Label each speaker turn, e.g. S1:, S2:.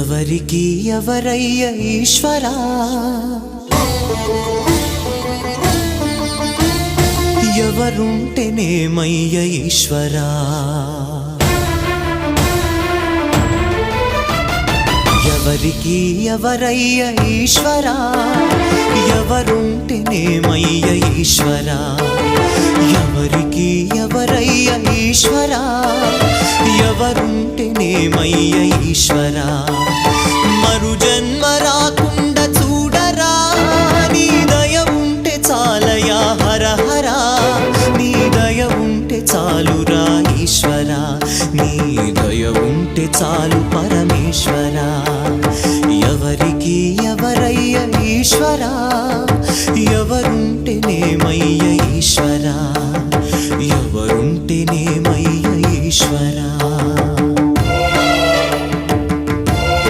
S1: ఎవరికి ఎవరయ్య ఈశ్వరా ఎవరుంటేనేమయ్య ఈశ్వరా ఎవరికి ఎవరయ్య ఈశ్వరా ఎవరుంటేనేమయ్య ఈశ్వరా ఎవరికి ఎవరయ్య ఈశ్వరా ఎవరుంటేనేమయ్య ఈశ్వరా మరు జన్మ రాకుండా చూడరా నీ దయ ఉంటే చాలయా హర హర నీ దయ ఉంటే చాలురా ఈశ్వరా నీ దయ ఉంటే చాలు పరమేశ్వరా